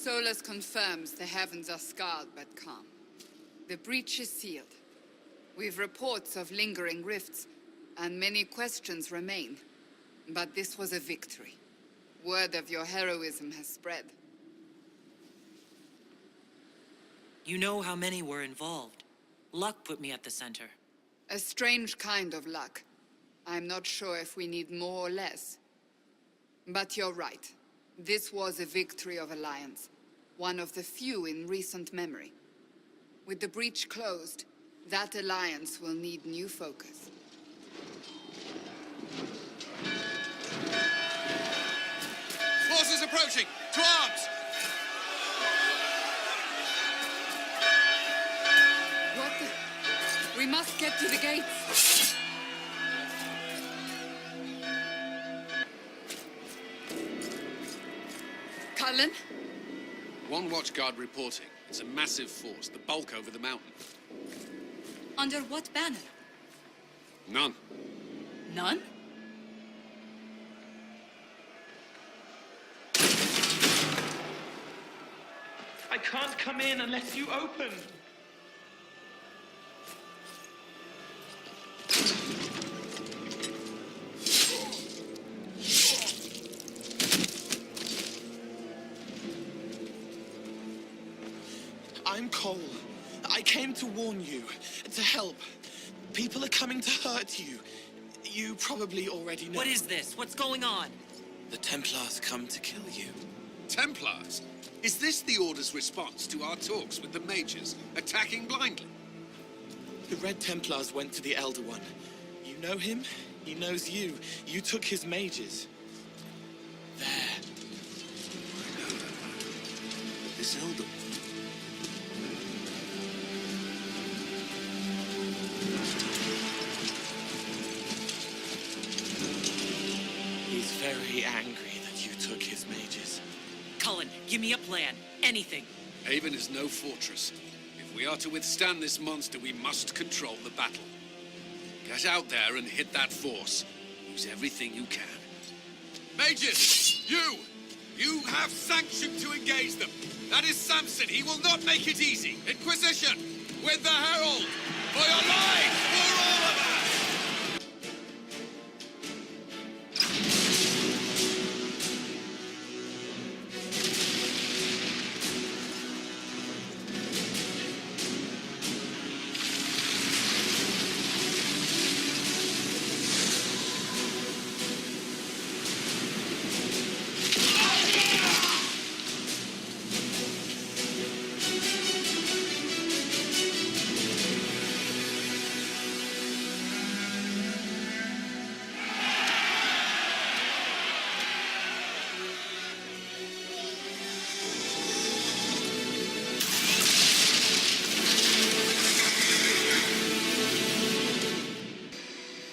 Solus confirms the heavens are scarred but calm. The breach is sealed. We've reports of lingering rifts, and many questions remain. But this was a victory. Word of your heroism has spread. You know how many were involved. Luck put me at the center. A strange kind of luck. I'm not sure if we need more or less. But you're right. This was a victory of Alliance. One of the few in recent memory. With the breach closed, that alliance will need new focus. Forces approaching! To arms! What the... We must get to the gates! Cullen? One watchguard reporting. It's a massive force, the bulk over the mountain. Under what banner? None. None? I can't come in unless you open. I'm Cole. I came to warn you, to help. People are coming to hurt you. You probably already know. What is this? What's going on? The Templars come to kill you. Templars? Is this the Order's response to our talks with the mages, attacking blindly? The Red Templars went to the Elder One. You know him? He knows you. You took his mages. There. I know that man. But this Elder One... He's very angry that you took his mages. Cullen, give me a plan. Anything. Haven is no fortress. If we are to withstand this monster, we must control the battle. Get out there and hit that force. Use everything you can. Mages! You have sanction to engage them. That is Samson. He will not make it easy. Inquisition! With the Herald! For your lives! For all of us!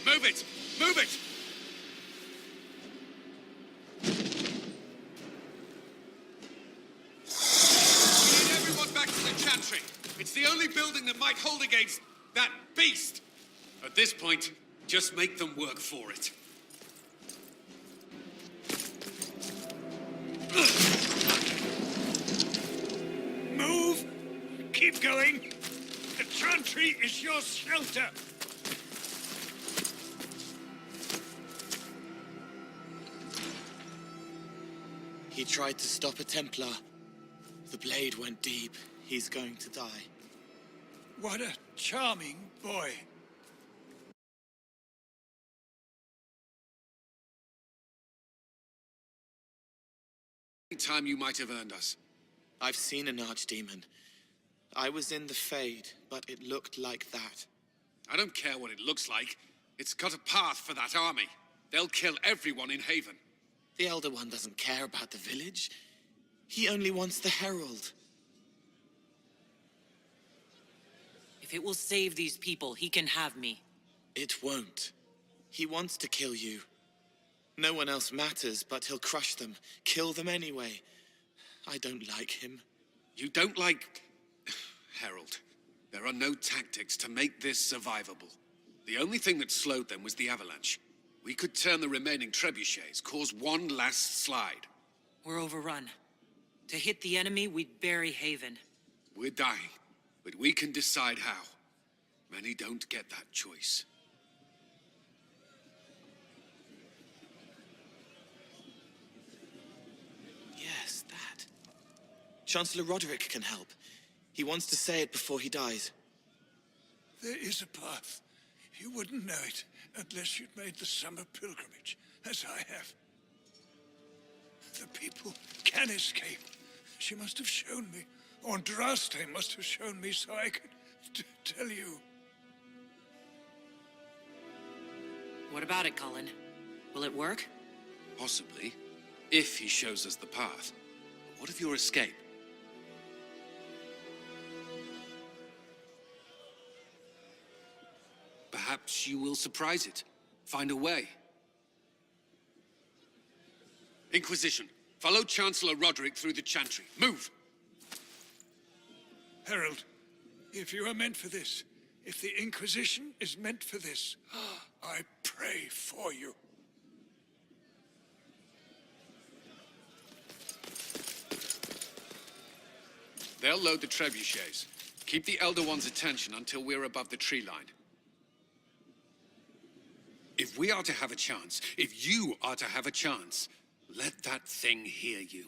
Move it! Move it! We need everyone back to the Chantry. It's the only building that might hold against that beast. At this point, just make them work for it. Move! Keep going! The Chantry is your shelter! He tried to stop a Templar. The blade went deep. He's going to die. What a charming boy. Time you might have earned us. I've seen an archdemon. I was in the Fade, but it looked like that. I don't care what it looks like. It's got a path for that army. They'll kill everyone in Haven. The Elder One doesn't care about the village. He only wants the Herald. If it will save these people, he can have me. It won't. He wants to kill you. No one else matters, but he'll crush them, kill them anyway. I don't like him. You don't like... Herald. There are no tactics to make this survivable. The only thing that slowed them was the avalanche. We could turn the remaining trebuchets, cause one last slide. We're overrun. To hit the enemy, we'd bury Haven. We're dying, but we can decide how. Many don't get that choice. Yes, that. Chancellor Roderick can help. He wants to say it before he dies. There is a path. You wouldn't know it unless you'd made the summer pilgrimage, as I have. The people can escape. She must have shown me. Andraste must have shown me so I could tell you. What about it, Cullen? Will it work? Possibly, if he shows us the path. But what of your escape? Perhaps you will surprise it. Find a way. Inquisition, follow Chancellor Roderick through the Chantry. Move! Herald, if you are meant for this, if the Inquisition is meant for this, I pray for you. They'll load the trebuchets. Keep the Elder One's attention until we're above the tree line. If we are to have a chance, if you are to have a chance, let that thing hear you.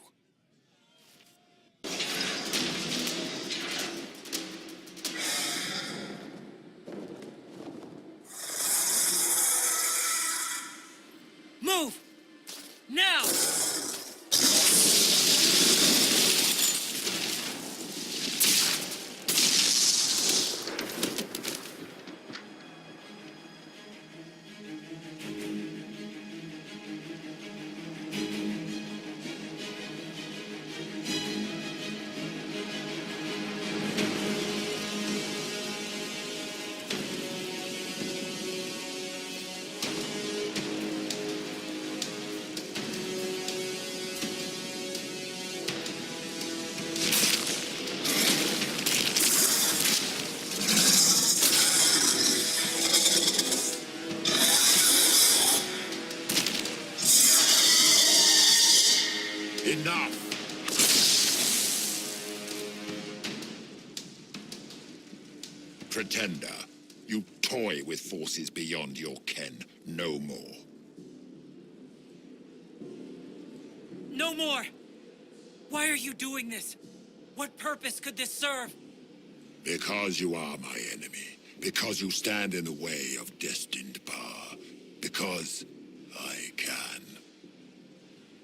Move! Now! Enough! Pretender, you toy with forces beyond your ken. No more. No more! Why are you doing this? What purpose could this serve? Because you are my enemy. Because you stand in the way of destined power. Because I can.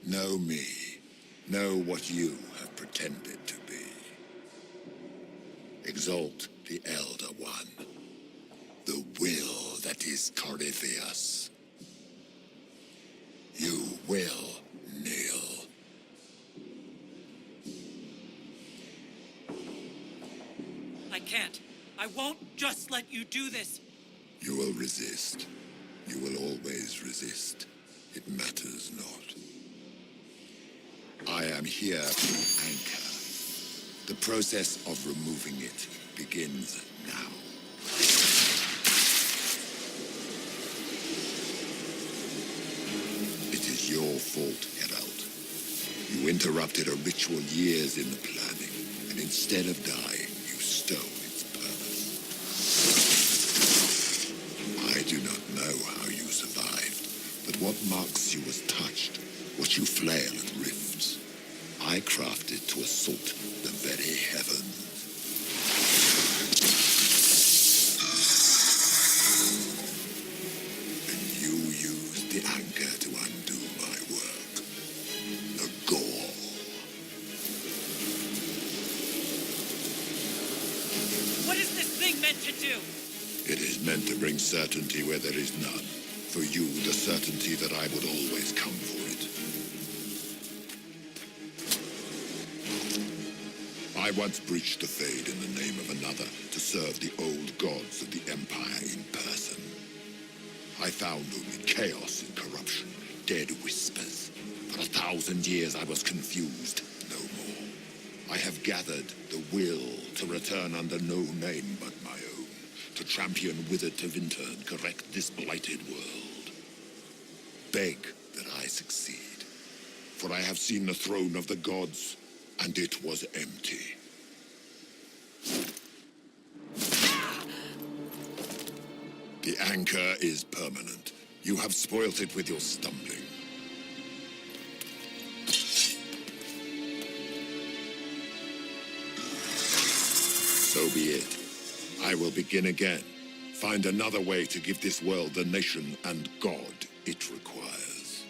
Know me. Know what you have pretended to be. Exalt the Elder One. The will that is Corypheus. You will kneel. I can't. I won't just let you do this. You will resist. You will always resist. It matters not. I am here to anchor. The process of removing it begins now. It is your fault, Herald. You interrupted a ritual years in the planning, and instead of dying, you stole its purpose. I do not know how you survived, but what marks you as touched, what you flail at rifts, I crafted to assault the very heavens. And you used the anchor to undo my work. The gore. What is this thing meant to do? It is meant to bring certainty where there is none. For you, the certainty that I would always come for it. I once breached the Fade in the name of another to serve the old gods of the Empire in person. I found only chaos and corruption, dead whispers. For 1,000 years I was confused, no more. I have gathered the will to return under no name but my own, to champion Withered to Winter and correct this blighted world. Beg that I succeed, for I have seen the throne of the gods, and it was empty. The anchor is permanent. You have spoilt it with your stumbling. So be it. I will begin again. Find another way to give this world the nation and God it requires.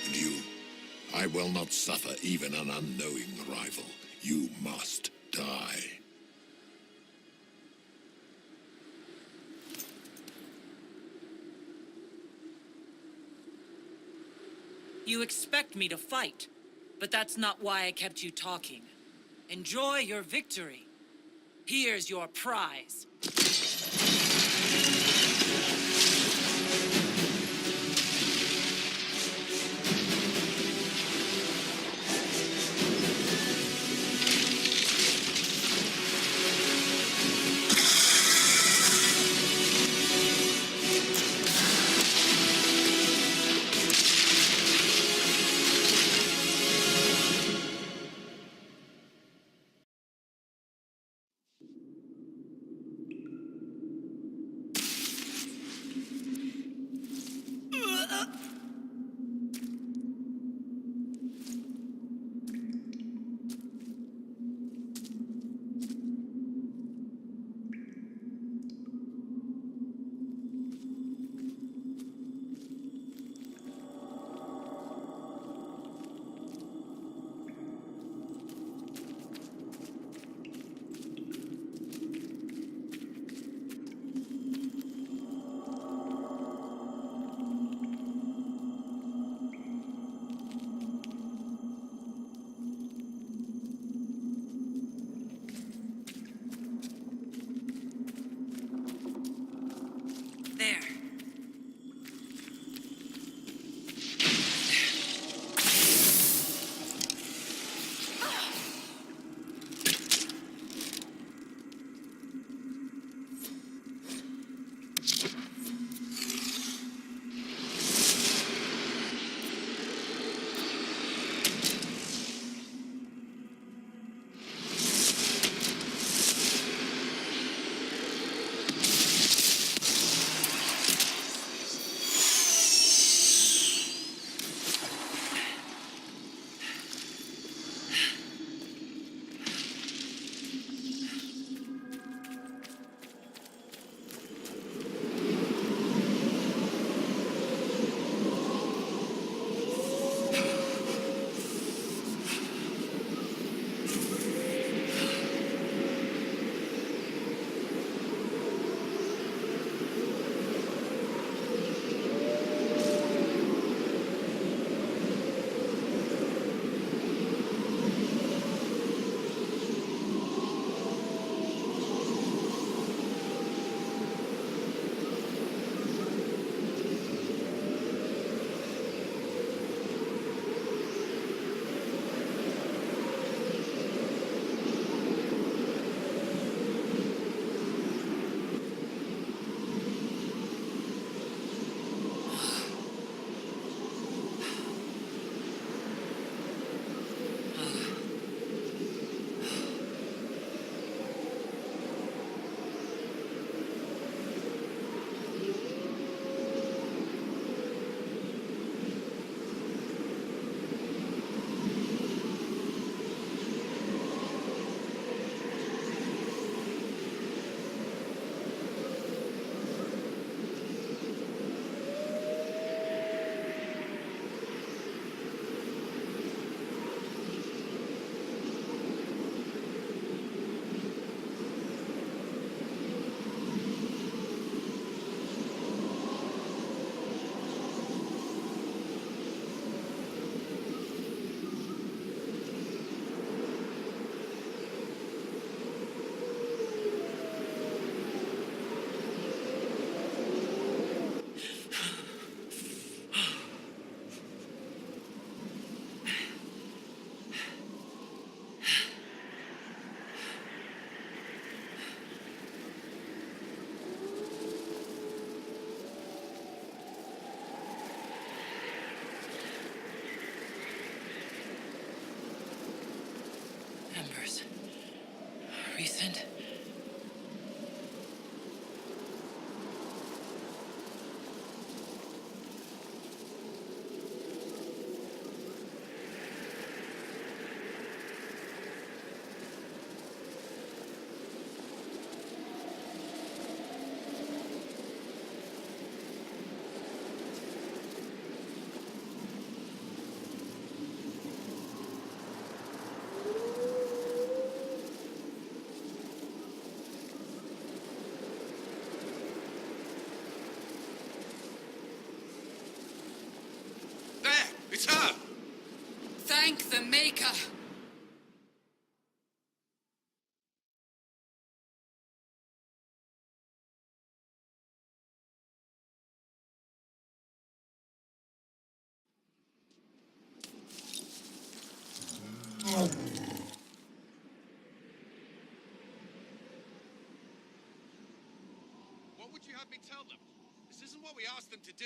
And you, I will not suffer even an unknowing rival. You must die. You expect me to fight, but that's not why I kept you talking. Enjoy your victory. Here's your prize. It's her! Thank the Maker! What would you have me tell them? This isn't what we asked them to do.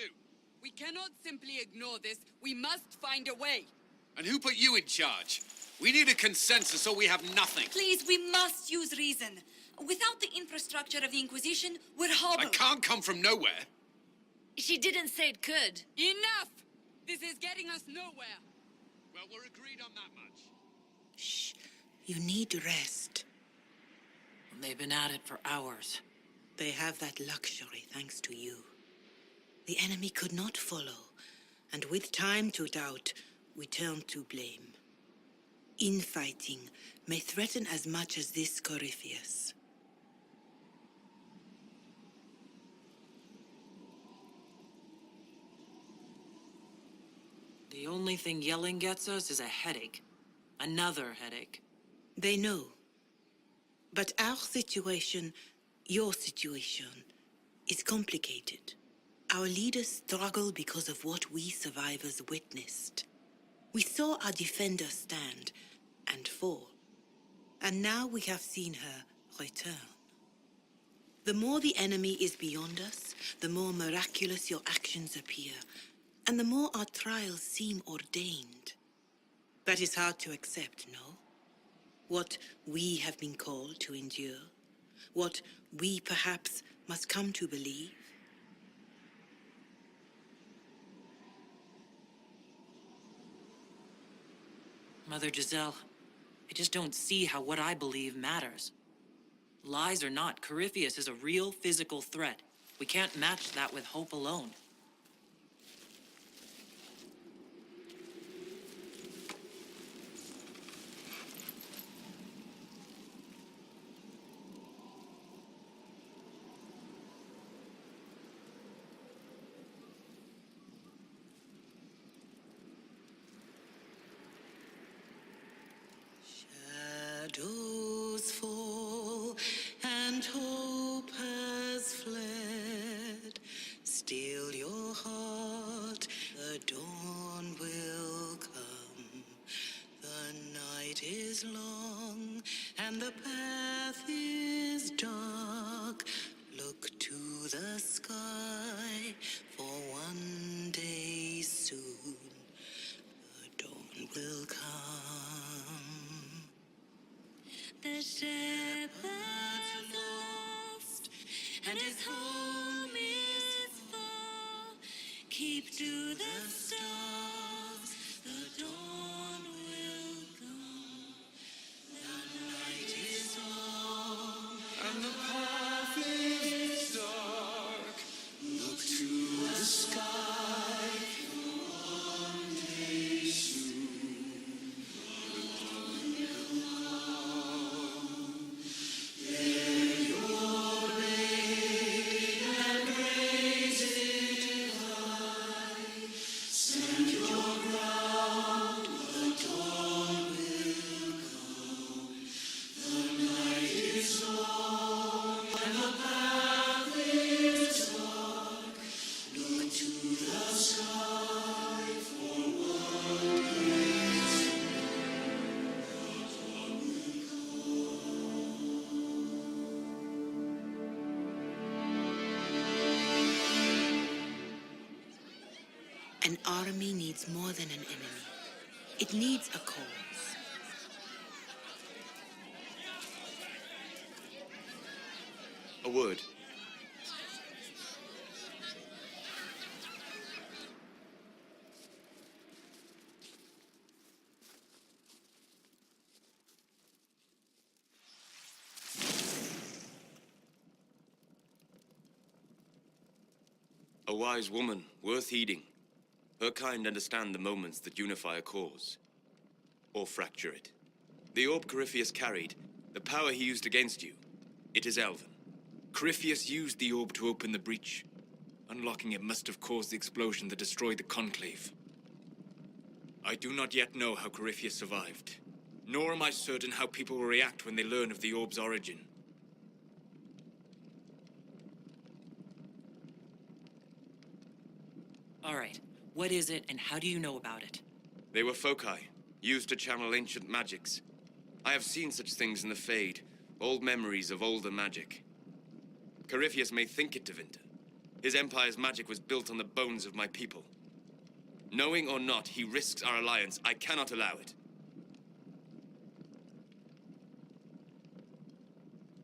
We cannot simply ignore this. We must find a way. And who put you in charge? We need a consensus or we have nothing. Please, we must use reason. Without the infrastructure of the Inquisition, we're I hobbled. can't come from nowhere. She didn't say it could. Enough! This is getting us nowhere. Well, we're agreed on that much. Shh. You need rest. They've been at it for hours. They have that luxury thanks to you. The enemy could not follow, and with time to doubt, we turn to blame. Infighting may threaten as much as this Corypheus. The only thing yelling gets us is a headache. Another headache. They know. But our situation, your situation, is complicated. Our leaders struggle because of what we survivors witnessed. We saw our defender stand and fall. And now we have seen her return. The more the enemy is beyond us, the more miraculous your actions appear, and the more our trials seem ordained. That is hard to accept, no? What we have been called to endure, what we perhaps must come to believe. Mother Giselle, I just don't see how what I believe matters. Lies or not, Corypheus is a real physical threat. We can't match that with hope alone. Shadows fall and hope has fled. Still your heart, the dawn will come. The night is long and the path is dark. Look to the sky for one day soon. The dawn will come. The shepherd's lost, and his home is far. Keep to the stars, the dawn will come. The night is long, and the path is dark. Look to the sky for one day soon. An army needs more than an enemy. It needs a cause. A word. A wise woman, worth heeding. Her kind understand the moments that unify a cause, or fracture it. The orb Corypheus carried, the power he used against you, it is elven. Corypheus used the orb to open the breach. Unlocking it must have caused the explosion that destroyed the Conclave. I do not yet know how Corypheus survived, nor am I certain how people will react when they learn of the orb's origin. All right, what is it, and how do you know about it? They were foci, used to channel ancient magics. I have seen such things in the Fade, old memories of older magic. Corypheus may think it Tevinter. His empire's magic was built on the bones of my people. Knowing or not, he risks our alliance. I cannot allow it.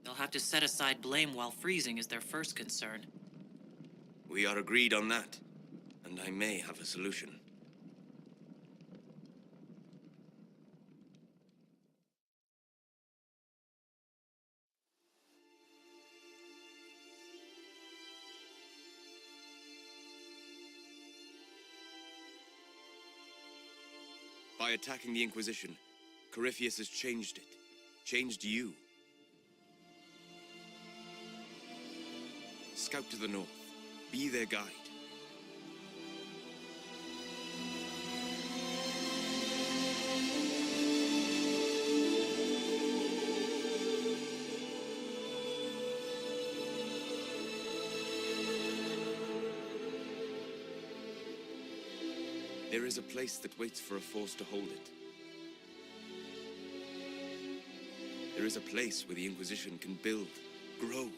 They'll have to set aside blame while freezing is their first concern. We are agreed on that, and I may have a solution. By attacking the Inquisition, Corypheus has changed it. Changed you. Scout to the north. Be their guide. There is a place that waits for a force to hold it. There is a place where the Inquisition can build, grow.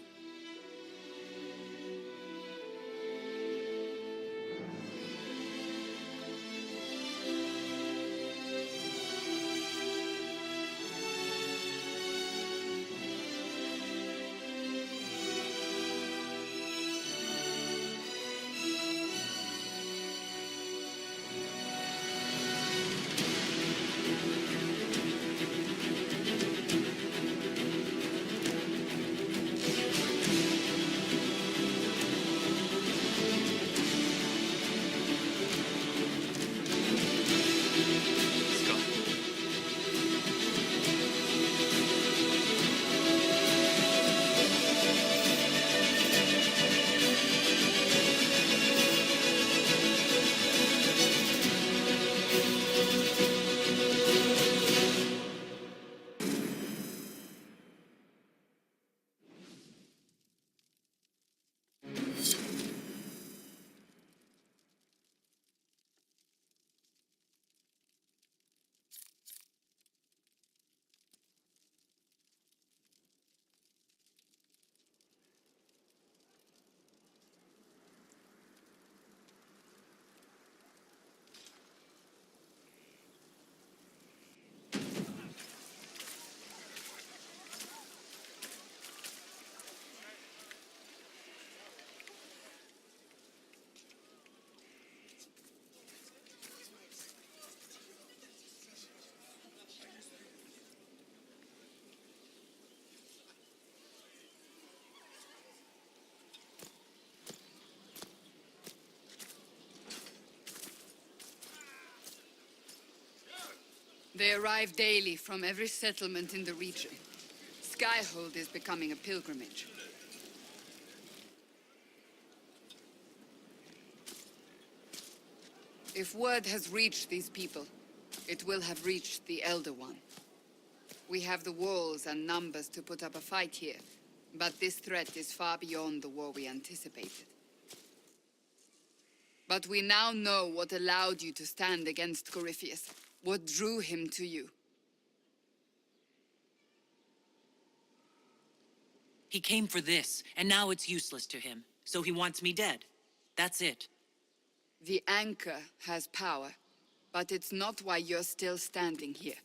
They arrive daily from every settlement in the region. Skyhold is becoming a pilgrimage. If word has reached these people, it will have reached the Elder One. We have the walls and numbers to put up a fight here, but this threat is far beyond the war we anticipated. But we now know what allowed you to stand against Corypheus, what drew him to you. He came for this, and now it's useless to him, so he wants me dead. That's it. The Anchor has power, but it's not why you're still standing here.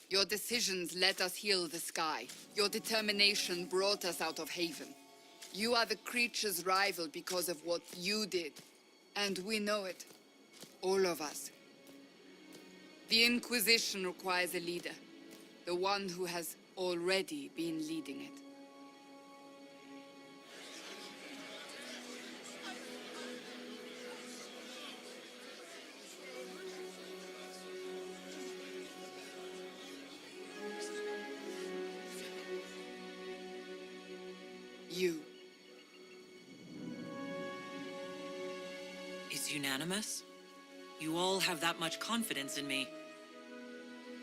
Your decisions let us heal the sky. Your determination brought us out of Haven. You are the creature's rival because of what you did, and we know it. All of us. The Inquisition requires a leader, the one who has already been leading it. You. Is unanimous? You all have that much confidence in me.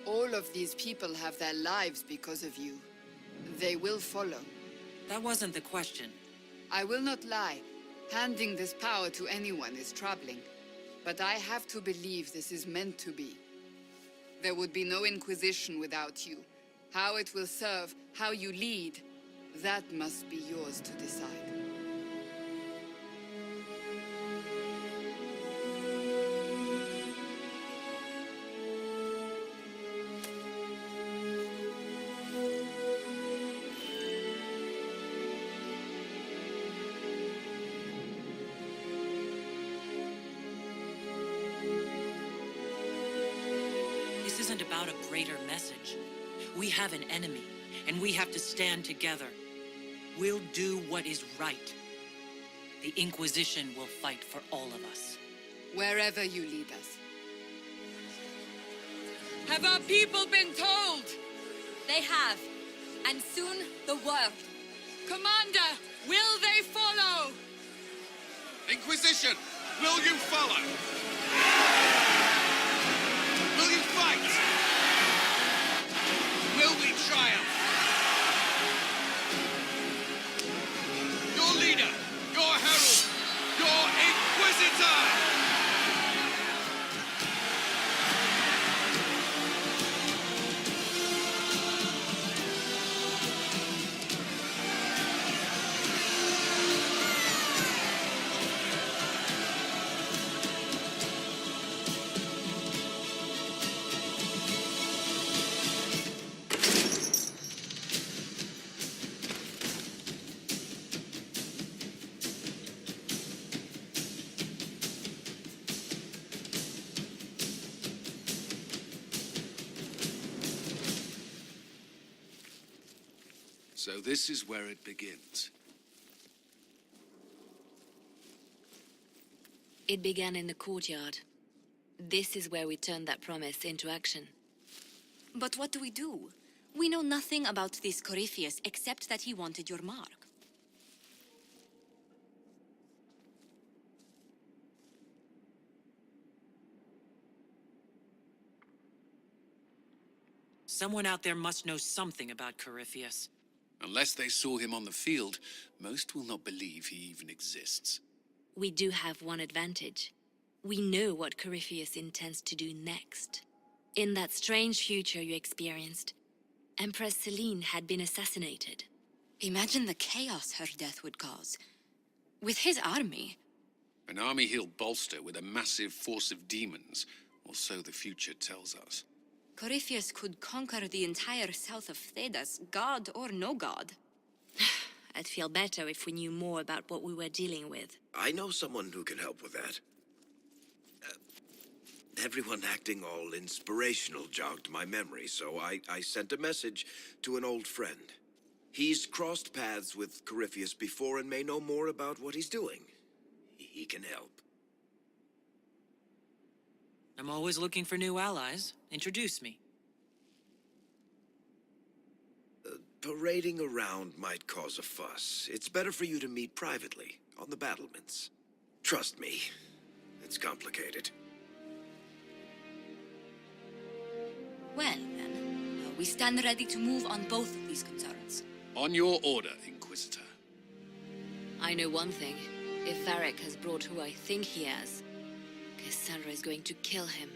All of these people have their lives because of you. They will follow. That wasn't the question. I will not lie. Handing this power to anyone is troubling. But I have to believe this is meant to be. There would be no Inquisition without you. How it will serve, how you lead, that must be yours to decide. This isn't about a greater message. We have an enemy, and we have to stand together. We'll do what is right. The Inquisition will fight for all of us. Wherever you lead us. Have our people been told? They have. And soon, the world. Commander, will they follow? Inquisition, will you follow? Will you fight? Will we triumph? Your leader, your herald, your Inquisitor! So this is where it begins. It began in the courtyard. This is where we turned that promise into action. But what do? We know nothing about this Corypheus except that he wanted your mark. Someone out there must know something about Corypheus. Unless they saw him on the field, most will not believe he even exists. We do have one advantage. We know what Corypheus intends to do next. In that strange future you experienced, Empress Celine had been assassinated. Imagine the chaos her death would cause. With his army. An army he'll bolster with a massive force of demons, or so the future tells us. Corypheus could conquer the entire south of Thedas, god or no god. I'd feel better if we knew more about what we were dealing with. I know someone who can help with that. Everyone acting all inspirational jogged my memory, so I sent a message to an old friend. He's crossed paths with Corypheus before and may know more about what he's doing. He can help. I'm always looking for new allies. Introduce me. Parading around might cause a fuss. It's better for you to meet privately, on the battlements. Trust me, it's complicated. Well, then, we stand ready to move on both of these concerns. On your order, Inquisitor. I know one thing. If Varric has brought who I think he has, Cassandra is going to kill him.